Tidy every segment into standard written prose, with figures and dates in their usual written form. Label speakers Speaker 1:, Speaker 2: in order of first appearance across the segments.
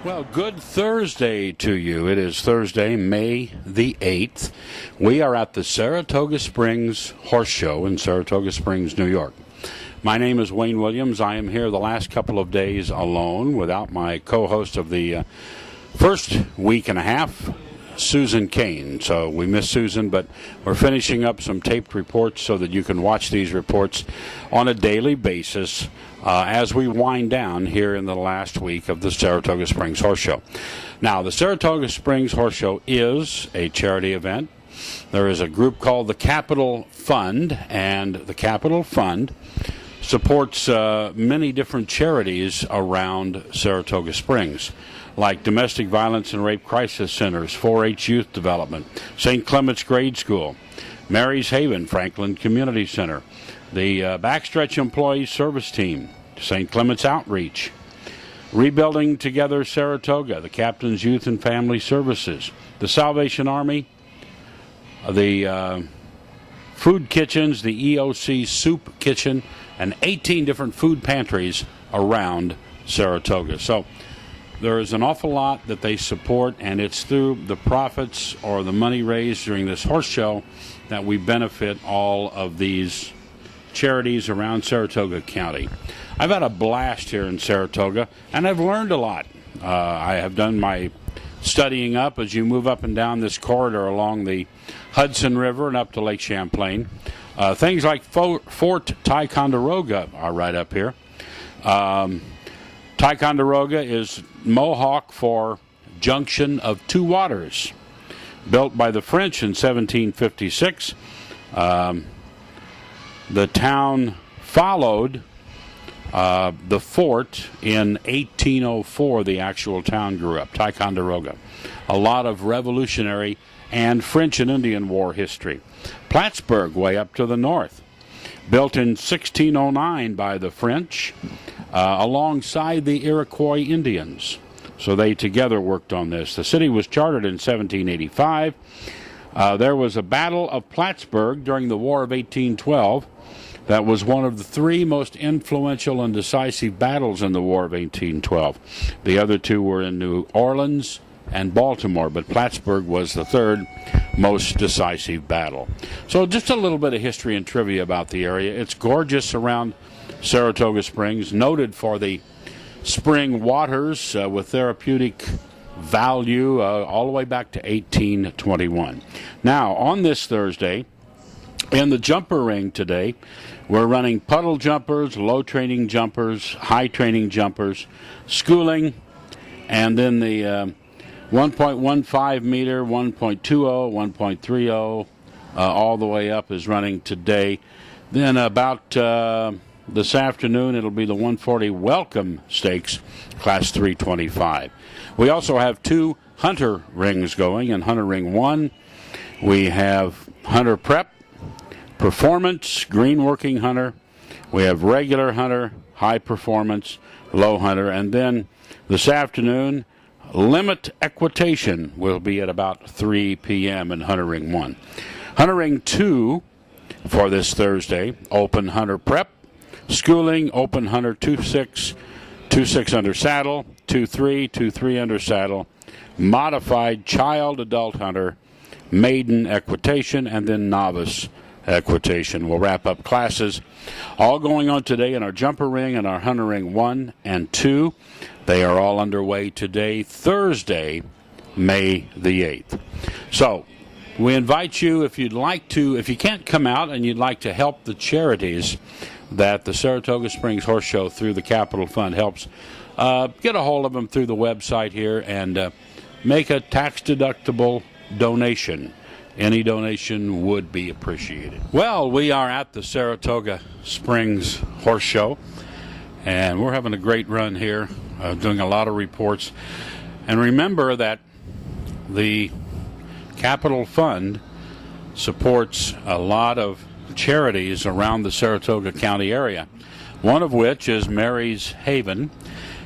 Speaker 1: Well, good Thursday to you. It is Thursday, May the 8th. We are at the Saratoga Springs Horse Show in Saratoga Springs, New York. My name is Wayne Williams. I am here the last couple of days alone without my co-host of the first week and a half, Susan Kane. So we miss Susan, but we're finishing up some taped reports so that you can watch these reports on a daily basis as we wind down here in the last week of the Saratoga Springs Horse Show. Now, the Saratoga Springs Horse Show is a charity event. There is a group called the Capital Fund, and the Capital Fund supports many different charities around Saratoga Springs, like Domestic Violence and Rape Crisis Centers, 4-H Youth Development, St. Clement's Grade School, Mary's Haven, Franklin Community Center, the Backstretch Employee Service Team, St. Clement's Outreach, Rebuilding Together Saratoga, the Captain's Youth and Family Services, the Salvation Army, the food kitchens, the EOC Soup Kitchen, and 18 different food pantries around Saratoga. So there is an awful lot that they support, and it's through the profits or the money raised during this horse show that we benefit all of these charities around Saratoga County. I've had a blast here in Saratoga, and I've learned a lot. I have done my studying up as you move up and down this corridor along the Hudson River and up to Lake Champlain. Things like Fort Ticonderoga are right up here. Ticonderoga is Mohawk for Junction of Two Waters, built by the French in 1756. The town followed the fort in 1804. The actual town grew up, Ticonderoga. A lot of Revolutionary and French and Indian War history. Plattsburgh, way up to the north, built in 1609 by the French alongside the Iroquois Indians. So they together worked on this. The city was chartered in 1785. There was a Battle of Plattsburgh during the War of 1812. That was one of the three most influential and decisive battles in the War of 1812. The other two were in New Orleans and Baltimore, but Plattsburgh was the third most decisive battle. So just a little bit of history and trivia about the area. It's gorgeous around Saratoga Springs, noted for the spring waters with therapeutic value all the way back to 1821. Now, on this Thursday, in the jumper ring today, we're running puddle jumpers, low training jumpers, high training jumpers, schooling, and then the 1.15 meter, 1.20, 1.30, all the way up is running today. Then about this afternoon, it'll be the 140 Welcome Stakes, Class 325. We also have two hunter rings going. In Hunter Ring 1, we have Hunter Prep, Performance, Green Working Hunter. We have Regular Hunter, High Performance, Low Hunter. And then this afternoon, Limit Equitation will be at about 3 p.m. in Hunter Ring 1. Hunter Ring 2 for this Thursday, Open Hunter Prep, Schooling, Open Hunter 2.6, 2.6 under saddle, 2.3, 2.3 under saddle, Modified Child Adult Hunter, Maiden Equitation, and then Novice Equitation. We'll wrap up classes all going on today in our Jumper Ring and our Hunter Ring 1 and 2. They are all underway today, Thursday, May the 8th. So we invite you, if you'd like to, if you can't come out and you'd like to help the charities that the Saratoga Springs Horse Show through the Capital Fund helps, get a hold of them through the website here and make a tax-deductible donation. Any donation would be appreciated. Well, we are at the Saratoga Springs Horse Show, and we're having a great run here, doing a lot of reports. And remember that the Capital Fund supports a lot of charities around the Saratoga County area, one of which is Mary's Haven.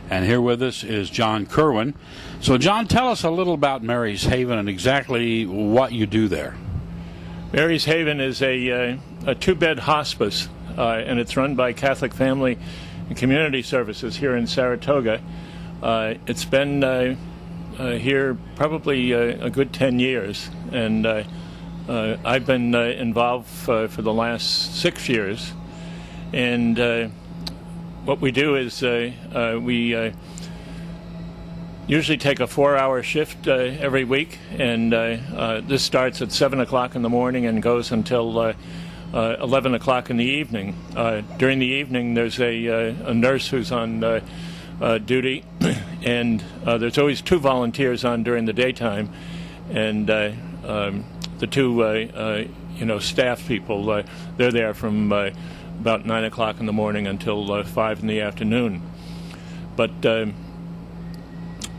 Speaker 1: And here with us is John Kerwin. So, John, tell us a little about Mary's Haven and exactly what you do there.
Speaker 2: Mary's Haven is a two-bed hospice, and it's run by Catholic Family and Community Services here in Saratoga. It's been here probably a good 10 years, and I've been involved for the last 6 years. And what we do is we usually take a 4-hour shift every week, and this starts at 7 o'clock in the morning and goes until 11 o'clock in the evening. During the evening, there's a nurse who's on duty, and there's always 2 volunteers on during the daytime, and the 2 staff people, they're there from about 9 o'clock in the morning until 5 in the afternoon. But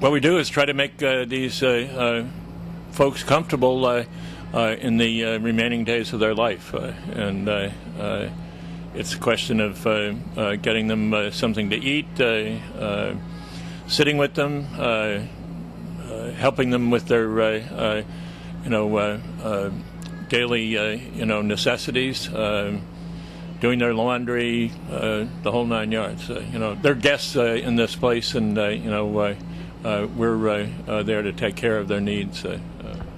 Speaker 2: what we do is try to make these folks comfortable in the remaining days of their life, and it's a question of getting them something to eat, sitting with them, helping them with their daily necessities, doing their laundry, the whole 9 yards. They're guests in this place, and we're there to take care of their needs.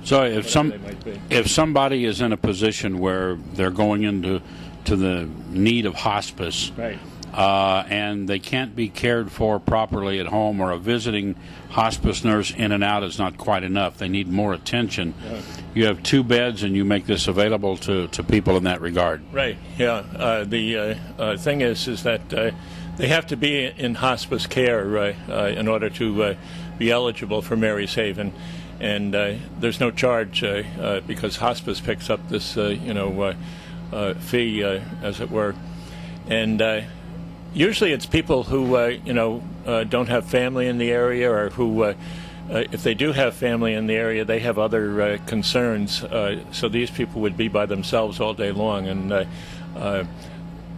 Speaker 1: So if somebody is in a position where they're going into the need of hospice,
Speaker 2: right,
Speaker 1: and they can't be cared for properly at home, or a visiting hospice nurse in and out is not quite enough, they need more attention.
Speaker 2: Yeah.
Speaker 1: You have 2 beds, and you make this available to people in that regard.
Speaker 2: Right. Yeah. The thing is that they have to be in hospice care in order to be eligible for Mary's Haven, and there's no charge because hospice picks up this fee, as it were, and usually it's people who don't have family in the area, or who if they do have family in the area, they have other concerns, so these people would be by themselves all day long, and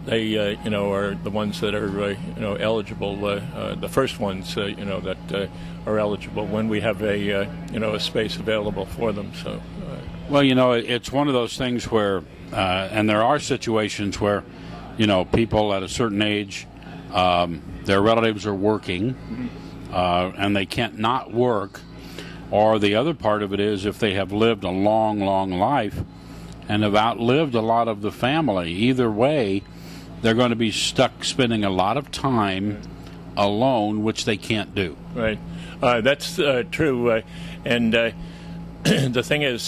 Speaker 2: they are the ones that are eligible, the first ones that are eligible when we have a space available for them. So
Speaker 1: well, it's one of those things where and there are situations where people at a certain age, their relatives are working, and they can't not work, or the other part of it is if they have lived a long life and have outlived a lot of the family. Either way, they're going to be stuck spending a lot of time alone, which they can't do.
Speaker 2: Right. That's true. And the thing is,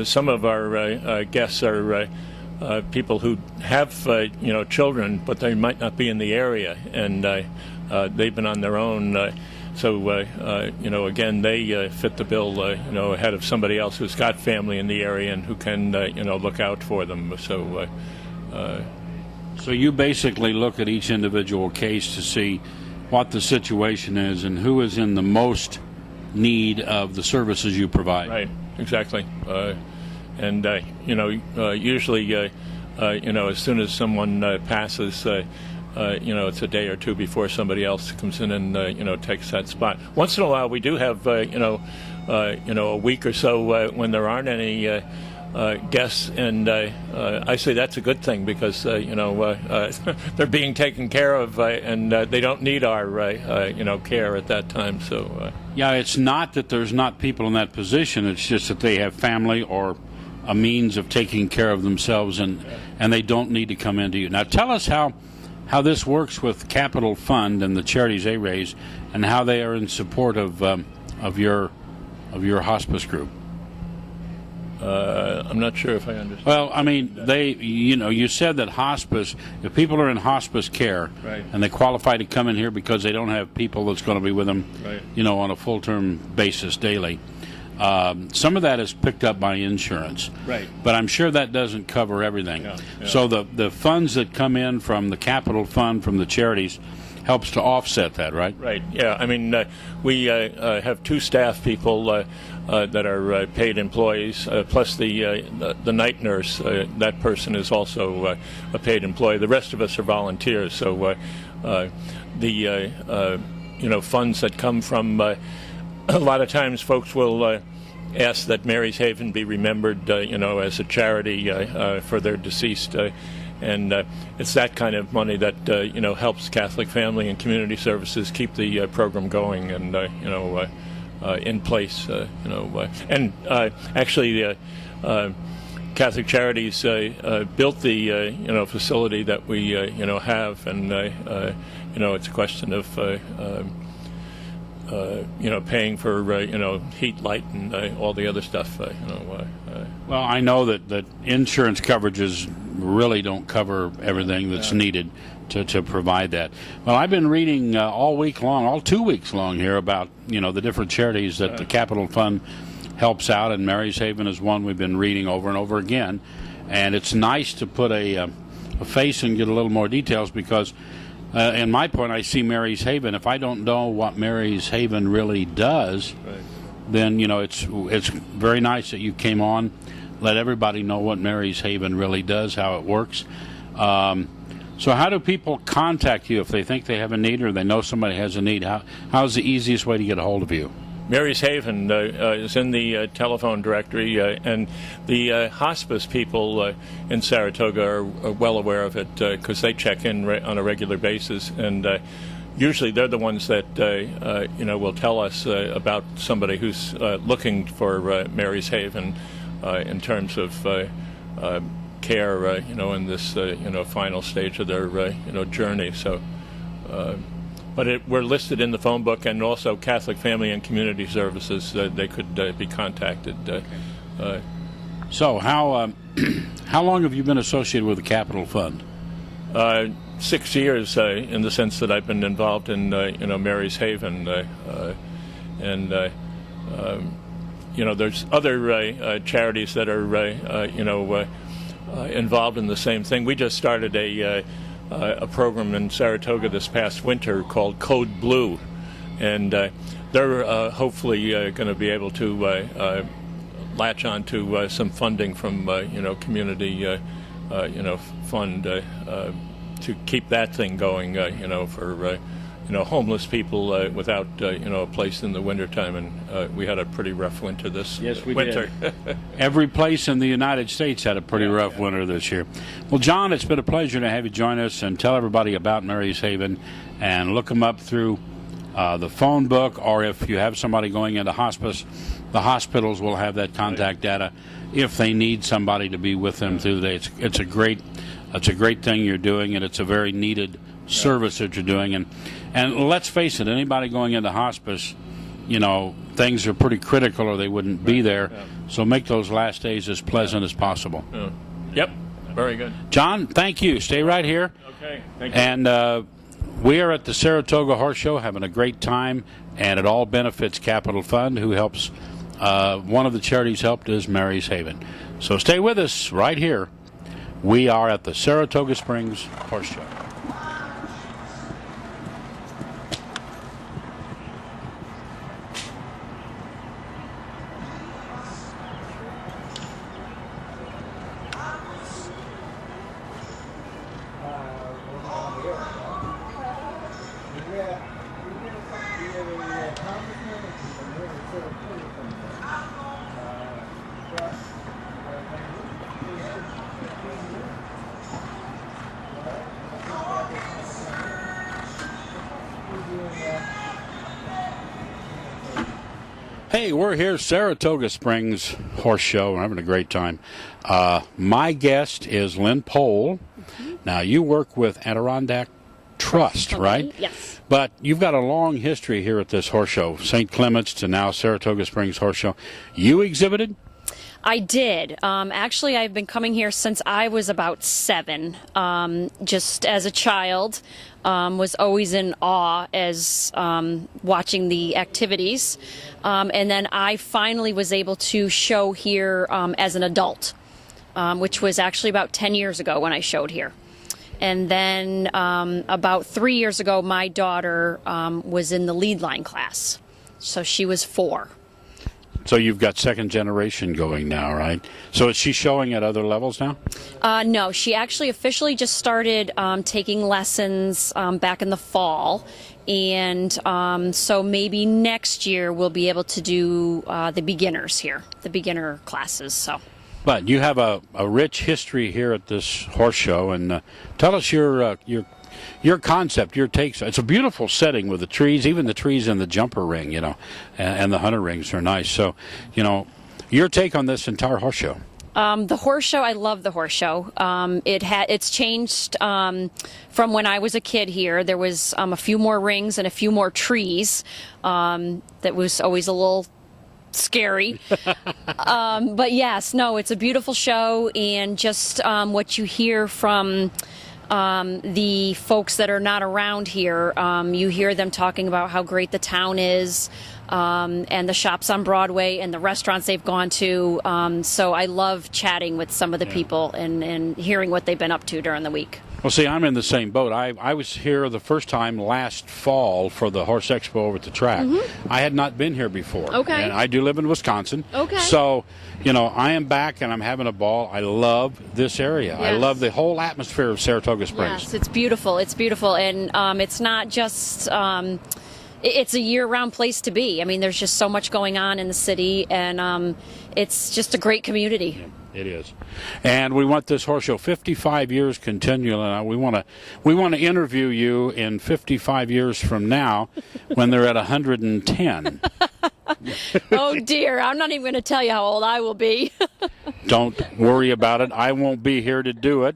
Speaker 2: some of our guests are people who have children, but they might not be in the area, and they've been on their own. So again, they fit the bill, ahead of somebody else who's got family in the area and who can look out for them.
Speaker 1: So you basically look at each individual case to see what the situation is and who is in the most need of the services you provide.
Speaker 2: Right, exactly. And usually, as soon as someone passes, it's a day or 2 before somebody else comes in and takes that spot. Once in a while, we do have a week or so when there aren't any guests, and I say that's a good thing, because they're being taken care of, and they don't need our care at that time. So
Speaker 1: yeah, it's not that there's not people in that position. It's just that they have family or a means of taking care of themselves, and they don't need to come into you. Now, tell us how this works with Capital Fund and the charities they raise, and how they are in support of your hospice group.
Speaker 2: I'm not sure if I understand.
Speaker 1: Well, I mean, you said that hospice, if people are in hospice care,
Speaker 2: right,
Speaker 1: and they qualify to come in here because they don't have people that's going to be with them,
Speaker 2: right,
Speaker 1: on a full-term basis daily, some of that is picked up by insurance.
Speaker 2: Right.
Speaker 1: But I'm sure that doesn't cover everything.
Speaker 2: Yeah.
Speaker 1: So the funds that come in from the Capital Fund, from the charities, helps to offset that, right?
Speaker 2: Right. Yeah. I mean, we have 2 staff people that are paid employees, plus the night nurse. That person is also a paid employee. The rest of us are volunteers. So the funds that come from a lot of times, folks will ask that Mary's Haven be remembered, as a charity for their deceased and it's that kind of money that helps Catholic Family and Community Services keep the program going and in place. And actually, Catholic Charities built the facility that we have, and it's a question of paying for heat, light, and all the other stuff.
Speaker 1: Well, I know that insurance coverages really don't cover everything that's needed to provide that. Well, I've been reading all week long, all 2 weeks long here about the different charities that the Capital Fund helps out, and Mary's Haven is one we've been reading over and over again. And it's nice to put a face and get a little more details because, in my point, I see Mary's Haven. If I don't know what Mary's Haven really does, then it's very nice that you came on, let everybody know what Mary's Haven really does, how it works. So how do people contact you if they think they have a need or they know somebody has a need? How's the easiest way to get a hold of you?
Speaker 2: Mary's Haven is in the telephone directory, and the hospice people in Saratoga are well aware of it because they check in on a regular basis, and usually they're the ones that will tell us about somebody who's looking for Mary's Haven in terms of care, in this final stage of their journey. So. But we're listed in the phone book, and also Catholic Family and Community Services. They could be contacted.
Speaker 1: So how long have you been associated with the Capital Fund?
Speaker 2: 6 years, in the sense that I've been involved in Mary's Haven, and there's other charities that are involved in the same thing. We just started a program in Saratoga this past winter called Code Blue, and they're hopefully going to be able to latch on to some funding from community fund to keep that thing going for homeless people without a place in the wintertime, and we had a pretty rough winter this winter.
Speaker 1: Did. Every place in the United States had a pretty rough winter this year. Well, John, it's been a pleasure to have you join us and tell everybody about Mary's Haven, and look them up through the phone book, or if you have somebody going into hospice, the hospitals will have that contact data if they need somebody to be with them through the day. It's a great thing you're doing, and it's a very needed service that you're doing. And let's face it, anybody going into hospice, things are pretty critical or they wouldn't be there. So make those last days as pleasant as possible.
Speaker 2: Yep, very good.
Speaker 1: John, thank you. Stay right here.
Speaker 2: Okay, thank you.
Speaker 1: And we are at the Saratoga Horse Show having a great time, and it all benefits Capital Fund, who helps, one of the charities helped is Mary's Haven. So stay with us right here. We are at the Saratoga Springs Horse Show. Hey, we're here, Saratoga Springs Horse Show. We're having a great time. My guest is Lynn Pohl. Now, you work with Adirondack Trust, right?
Speaker 3: Yes.
Speaker 1: But you've got a long history here at this horse show, St. Clement's to now Saratoga Springs Horse Show. You exhibited?
Speaker 3: I did. Actually, I've been coming here since I was about 7. Just as a child, was always in awe as watching the activities. And then I finally was able to show here as an adult, which was actually about 10 years ago when I showed here. And then about 3 years ago, my daughter was in the lead line class. So she was 4.
Speaker 1: So you've got second generation going now, right? So is she showing at other levels now?
Speaker 3: No, she actually officially just started taking lessons back in the fall. And so maybe next year we'll be able to do the beginners here, the beginner classes. So.
Speaker 1: But you have a rich history here at this horse show, and tell us your concept, your takes. It's a beautiful setting with the trees, even the trees in the jumper ring, and the hunter rings are nice. So, your take on this entire horse show.
Speaker 3: The horse show, I love the horse show. It's changed from when I was a kid here. There was a few more rings and a few more trees. That was always a little scary. But yes, no, it's a beautiful show, and just what you hear from the folks that are not around here, you hear them talking about how great the town is, and the shops on Broadway and the restaurants they've gone to. So I love chatting with some of the people and hearing what they've been up to during the week.
Speaker 1: Well, see, I'm in the same boat. I was here the first time last fall for the Horse Expo over at the track. Mm-hmm. I had not been here before.
Speaker 3: Okay.
Speaker 1: And I do live in Wisconsin.
Speaker 3: Okay.
Speaker 1: So, I am back and I'm having a ball. I love this area.
Speaker 3: Yes.
Speaker 1: I love the whole atmosphere of Saratoga Springs.
Speaker 3: Yes, it's beautiful. It's beautiful. And it's not just... it's a year-round place to be. I mean, there's just so much going on in the city, and it's just a great community.
Speaker 1: Yeah. It is, and we want this horse show 55 years continually. We want to interview you in 55 years from now, when they're at 110.
Speaker 3: Oh dear, I'm not even going to tell you how old I will be.
Speaker 1: Don't worry about it. I won't be here to do it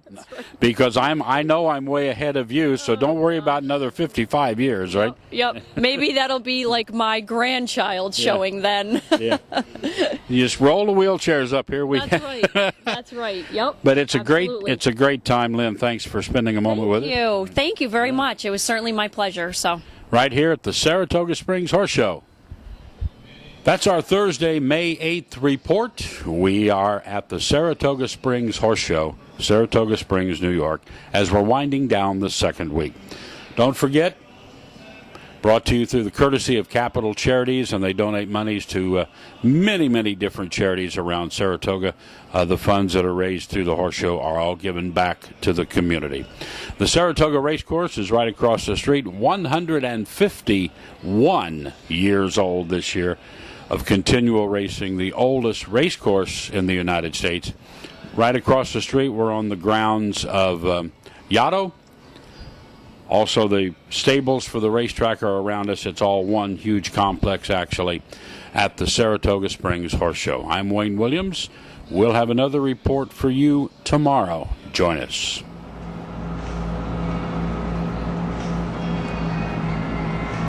Speaker 1: because I know I'm way ahead of you. So don't worry about another 55 years, right?
Speaker 3: Yep. Maybe that'll be like my grandchild showing then.
Speaker 1: Yeah. You just roll the wheelchairs up here.
Speaker 3: That's right. That's right. Yep.
Speaker 1: But it's
Speaker 3: Absolutely.
Speaker 1: a great time, Lynn. Thanks for spending a moment with us.
Speaker 3: Thank you very much. It was certainly my pleasure. So.
Speaker 1: Right here at the Saratoga Springs Horse Show. That's our Thursday, May 8th report. We are at the Saratoga Springs Horse Show, Saratoga Springs, New York, as we're winding down the second week. Don't forget, brought to you through the courtesy of Capital Charities, and they donate monies to many, many different charities around Saratoga. The funds that are raised through the horse show are all given back to the community. The Saratoga Racecourse is right across the street, 151 years old this year of continual racing, the oldest race course in the United States. Right across the street, we're on the grounds of Yaddo. Also, the stables for the racetrack are around us. It's all one huge complex, actually, at the Saratoga Springs Horse Show. I'm Wayne Williams. We'll have another report for you tomorrow. Join us.